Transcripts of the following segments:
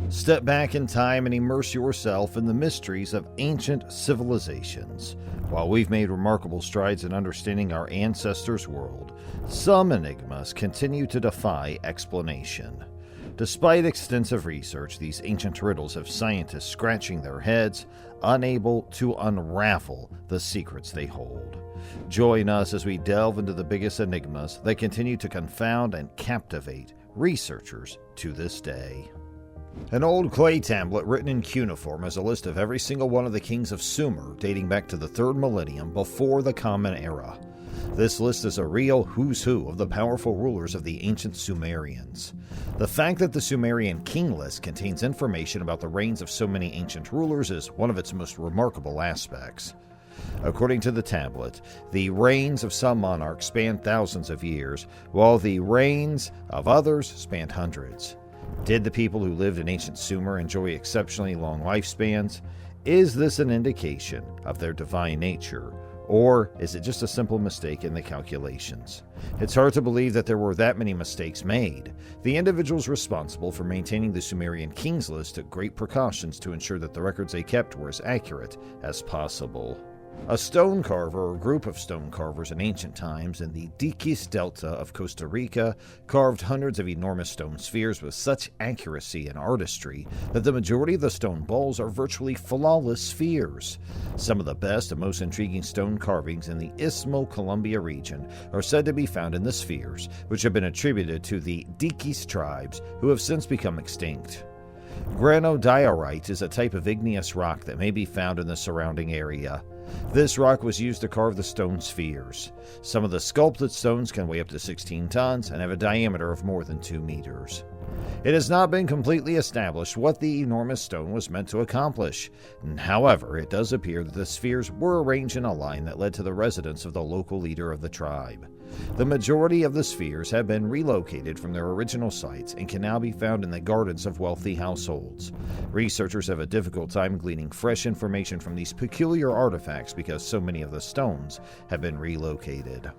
Step back in time and immerse yourself in the mysteries of ancient civilizations. While we've made remarkable strides in understanding our ancestors' world, some enigmas continue to defy explanation. Despite extensive research, these ancient riddles have scientists scratching their heads, unable to unravel the secrets they hold. Join us as we delve into the biggest enigmas that continue to confound and captivate researchers to this day. An old clay tablet written in cuneiform has a list of every single one of the kings of Sumer dating back to the 3rd millennium before the Common Era. This list is a real who's who of the powerful rulers of the ancient Sumerians. The fact that the Sumerian King List contains information about the reigns of so many ancient rulers is one of its most remarkable aspects. According to the tablet, the reigns of some monarchs spanned thousands of years, while the reigns of others spanned hundreds. Did the people who lived in ancient Sumer enjoy exceptionally long lifespans? Is this an indication of their divine nature? Or is it just a simple mistake in the calculations? It's hard to believe that there were that many mistakes made. The individuals responsible for maintaining the Sumerian Kings List took great precautions to ensure that the records they kept were as accurate as possible. A stone carver or group of stone carvers in ancient times in the Diquis Delta of Costa Rica carved hundreds of enormous stone spheres with such accuracy and artistry that the majority of the stone balls are virtually flawless spheres. Some of the best and most intriguing stone carvings in the Istmo-Columbia region are said to be found in the spheres, which have been attributed to the Diquis tribes, who have since become extinct. Granodiorite is a type of igneous rock that may be found in the surrounding area. This rock was used to carve the stone spheres. Some of the sculpted stones can weigh up to 16 tons and have a diameter of more than 2 meters. It has not been completely established what the enormous stone was meant to accomplish. However, it does appear that the spheres were arranged in a line that led to the residence of the local leader of the tribe. The majority of the spheres have been relocated from their original sites and can now be found in the gardens of wealthy households. Researchers have a difficult time gleaning fresh information from these peculiar artifacts because so many of the stones have been relocated.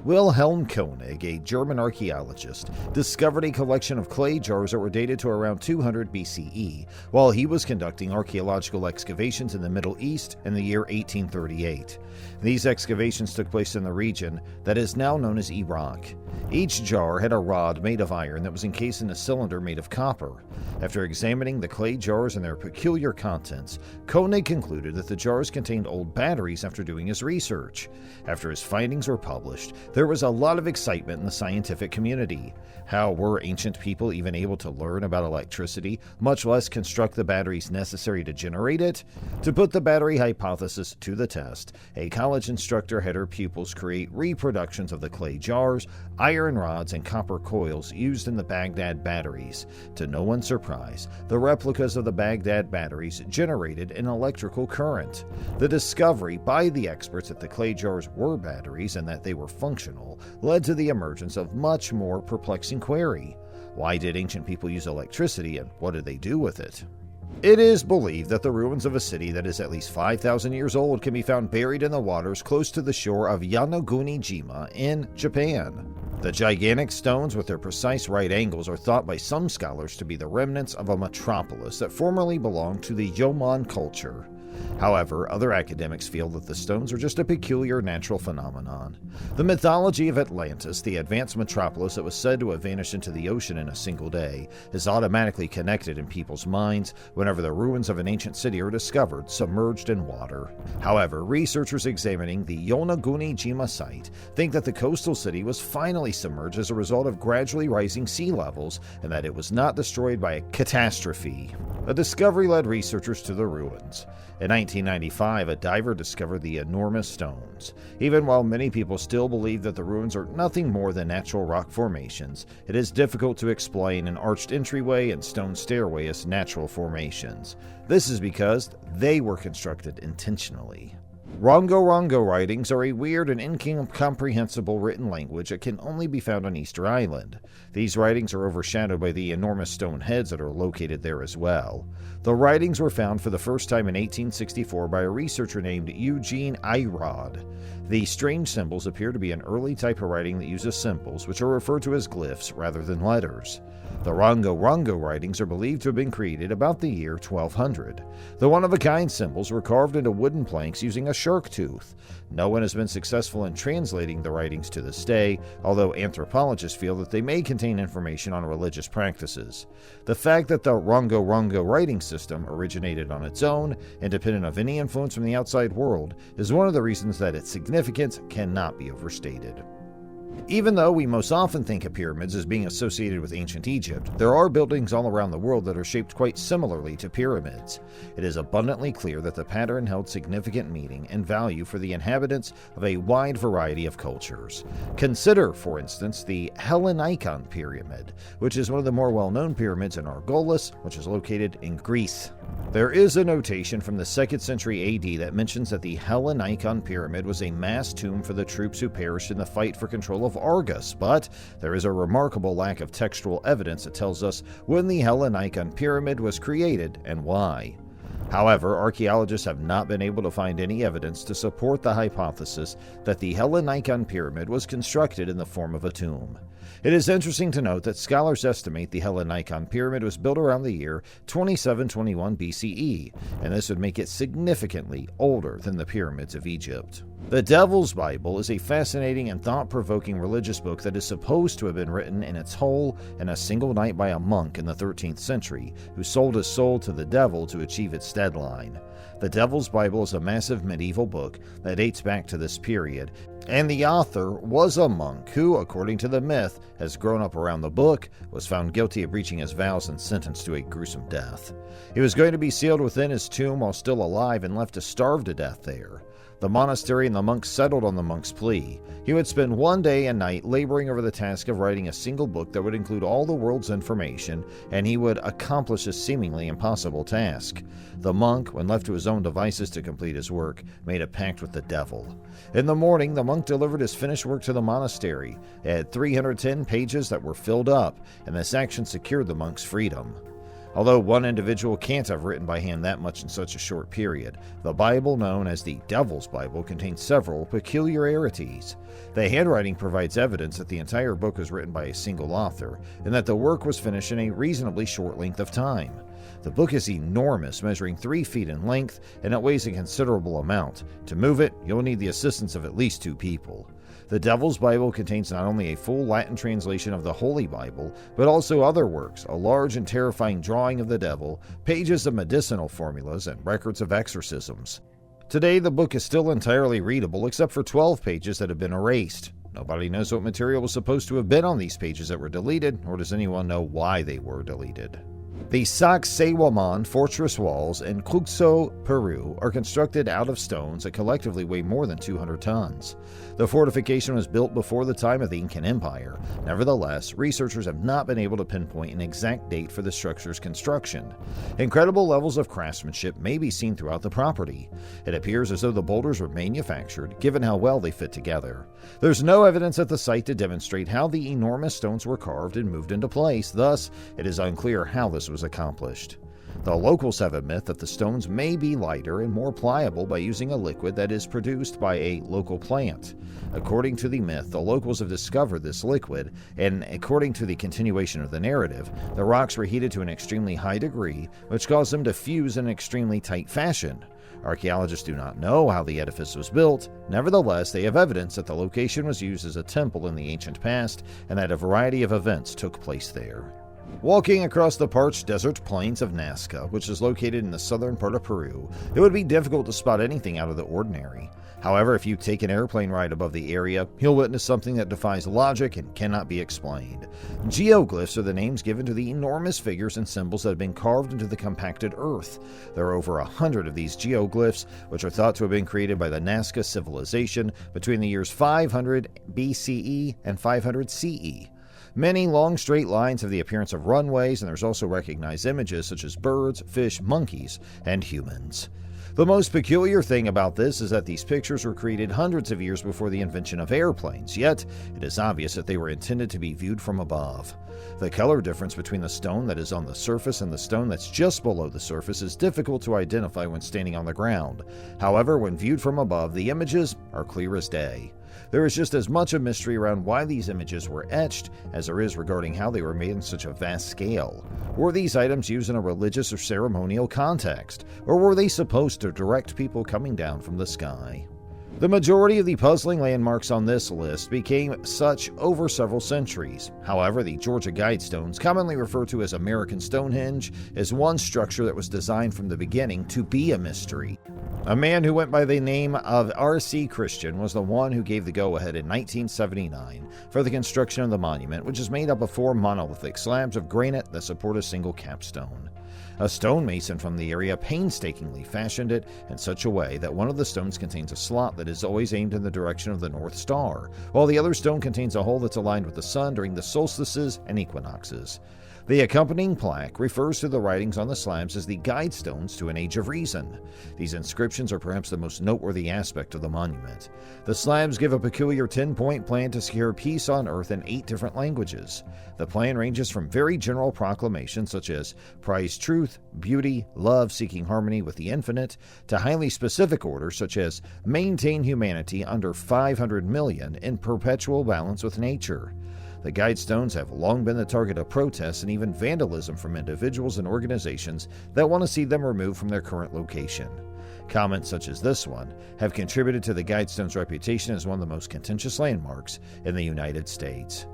Wilhelm Koenig, a German archaeologist, discovered a collection of clay jars that were dated to around 200 BCE while he was conducting archaeological excavations in the Middle East in the year 1838. These excavations took place in the region that is now known as Iraq. Each jar had a rod made of iron that was encased in a cylinder made of copper. After examining the clay jars and their peculiar contents, Koenig concluded that the jars contained old batteries after doing his research. After his findings were published, there was a lot of excitement in the scientific community. How were ancient people even able to learn about electricity, much less construct the batteries necessary to generate it? To put the battery hypothesis to the test, a college instructor had her pupils create reproductions of the clay jars, iron rods, and copper coils used in the Baghdad batteries. To no one's surprise, the replicas of the Baghdad batteries generated an electrical current. The discovery by the experts that the clay jars were batteries and that they were functional led to the emergence of much more perplexing query. Why did ancient people use electricity, and what did they do with it? It is believed that the ruins of a city that is at least 5,000 years old can be found buried in the waters close to the shore of Yonaguni-jima in Japan. The gigantic stones with their precise right angles are thought by some scholars to be the remnants of a metropolis that formerly belonged to the Yomon culture. However, other academics feel that the stones are just a peculiar natural phenomenon. The mythology of Atlantis, the advanced metropolis that was said to have vanished into the ocean in a single day, is automatically connected in people's minds whenever the ruins of an ancient city are discovered submerged in water. However, researchers examining the Yonaguni-jima site think that the coastal city was finally submerged as a result of gradually rising sea levels and that it was not destroyed by a catastrophe. A discovery led researchers to the ruins. In 1995, a diver discovered the enormous stones. Even while many people still believe that the ruins are nothing more than natural rock formations, it is difficult to explain an arched entryway and stone stairway as natural formations. This is because they were constructed intentionally. Rango writings are a weird and incomprehensible written language that can only be found on Easter Island. These writings are overshadowed by the enormous stone heads that are located there as well. The writings were found for the first time in 1864 by a researcher named Eugene Irod. The strange symbols appear to be an early type of writing that uses symbols, which are referred to as glyphs rather than letters. The Rango writings are believed to have been created about the year 1200. The one-of-a-kind symbols were carved into wooden planks using a shark tooth. No one has been successful in translating the writings to this day, although anthropologists feel that they may contain information on religious practices. The fact that the Rango writing system originated on its own, independent of any influence from the outside world, is one of the reasons that its significance cannot be overstated. Even though we most often think of pyramids as being associated with ancient Egypt, there are buildings all around the world that are shaped quite similarly to pyramids. It is abundantly clear that the pattern held significant meaning and value for the inhabitants of a wide variety of cultures. Consider, for instance, the Hellenikon Pyramid, which is one of the more well-known pyramids in Argolis, which is located in Greece. There is a notation from the 2nd century AD that mentions that the Hellenikon Pyramid was a mass tomb for the troops who perished in the fight for control of Argos, but there is a remarkable lack of textual evidence that tells us when the Hellenikon Pyramid was created and why. However, archaeologists have not been able to find any evidence to support the hypothesis that the Hellenikon Pyramid was constructed in the form of a tomb. It is interesting to note that scholars estimate the Hellenikon Pyramid was built around the year 2721 BCE, and this would make it significantly older than the pyramids of Egypt. The Devil's Bible is a fascinating and thought-provoking religious book that is supposed to have been written in its whole in a single night by a monk in the 13th century, who sold his soul to the devil to achieve its deadline. The Devil's Bible is a massive medieval book that dates back to this period, and the author was a monk who, according to the myth, has grown up around the book, was found guilty of breaching his vows and sentenced to a gruesome death. He was going to be sealed within his tomb while still alive and left to starve to death there. The monastery and the monks settled on the monk's plea. He would spend one day and night laboring over the task of writing a single book that would include all the world's information, and he would accomplish this seemingly impossible task. The monk, when left to his own devices to complete his work, made a pact with the devil. In the morning, the monk delivered his finished work to the monastery. It had 310 pages that were filled up, and this action secured the monk's freedom. Although one individual can't have written by hand that much in such a short period, the Bible known as the Devil's Bible contains several peculiarities. The handwriting provides evidence that the entire book was written by a single author, and that the work was finished in a reasonably short length of time. The book is enormous, measuring 3 feet in length, and it weighs a considerable amount. To move it, you'll need the assistance of at least 2 people. The Devil's Bible contains not only a full Latin translation of the Holy Bible, but also other works, a large and terrifying drawing of the devil, pages of medicinal formulas, and records of exorcisms. Today, the book is still entirely readable except for 12 pages that have been erased. Nobody knows what material was supposed to have been on these pages that were deleted, nor does anyone know why they were deleted. The Sacsayhuaman fortress walls in Cusco, Peru, are constructed out of stones that collectively weigh more than 200 tons. The fortification was built before the time of the Incan Empire. Nevertheless, researchers have not been able to pinpoint an exact date for the structure's construction. Incredible levels of craftsmanship may be seen throughout the property. It appears as though the boulders were manufactured, given how well they fit together. There's no evidence at the site to demonstrate how the enormous stones were carved and moved into place, thus, it is unclear how this was accomplished. The locals have a myth that the stones may be lighter and more pliable by using a liquid that is produced by a local plant. According to the myth, the locals have discovered this liquid, and according to the continuation of the narrative, the rocks were heated to an extremely high degree, which caused them to fuse in an extremely tight fashion. Archaeologists do not know how the edifice was built. Nevertheless, they have evidence that the location was used as a temple in the ancient past, and that a variety of events took place there. Walking across the parched desert plains of Nazca, which is located in the southern part of Peru, it would be difficult to spot anything out of the ordinary. However, if you take an airplane ride above the area, you'll witness something that defies logic and cannot be explained. Geoglyphs are the names given to the enormous figures and symbols that have been carved into the compacted earth. There are over 100 of these geoglyphs, which are thought to have been created by the Nazca civilization between the years 500 BCE and 500 CE. Many long straight lines have the appearance of runways, and there's also recognized images such as birds, fish, monkeys, and humans. The most peculiar thing about this is that these pictures were created hundreds of years before the invention of airplanes, yet it is obvious that they were intended to be viewed from above. The color difference between the stone that is on the surface and the stone that's just below the surface is difficult to identify when standing on the ground. However, when viewed from above, the images are clear as day. There is just as much a mystery around why these images were etched as there is regarding how they were made on such a vast scale. Were these items used in a religious or ceremonial context, or were they supposed to direct people coming down from the sky? The majority of the puzzling landmarks on this list became such over several centuries. However, the Georgia Guidestones, commonly referred to as American Stonehenge, is one structure that was designed from the beginning to be a mystery. A man who went by the name of R.C. Christian was the one who gave the go-ahead in 1979 for the construction of the monument, which is made up of 4 monolithic slabs of granite that support a single capstone. A stonemason from the area painstakingly fashioned it in such a way that one of the stones contains a slot that is always aimed in the direction of the North Star, while the other stone contains a hole that's aligned with the sun during the solstices and equinoxes. The accompanying plaque refers to the writings on the slabs as the Guidestones to an Age of Reason. These inscriptions are perhaps the most noteworthy aspect of the monument. The slabs give a peculiar 10-point plan to secure peace on Earth in 8 different languages. The plan ranges from very general proclamations such as prize truth, beauty, love, seeking harmony with the infinite, to highly specific orders such as maintain humanity under 500 million in perpetual balance with nature. The Guidestones have long been the target of protests and even vandalism from individuals and organizations that want to see them removed from their current location. Comments such as this one have contributed to the Guidestones' reputation as one of the most contentious landmarks in the United States.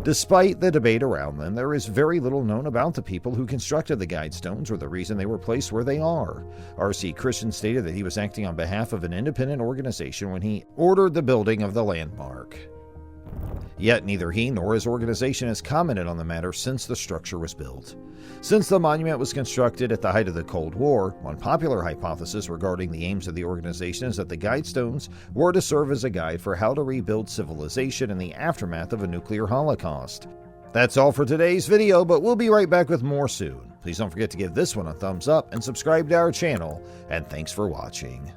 Despite the debate around them, there is very little known about the people who constructed the Guidestones or the reason they were placed where they are. R.C. Christian stated that he was acting on behalf of an independent organization when he ordered the building of the landmark. Yet neither he nor his organization has commented on the matter since the structure was built. Since the monument was constructed at the height of the Cold War, one popular hypothesis regarding the aims of the organization is that the Guidestones were to serve as a guide for how to rebuild civilization in the aftermath of a nuclear holocaust. That's all for today's video, but we'll be right back with more soon. Please don't forget to give this one a thumbs up and subscribe to our channel, and thanks for watching.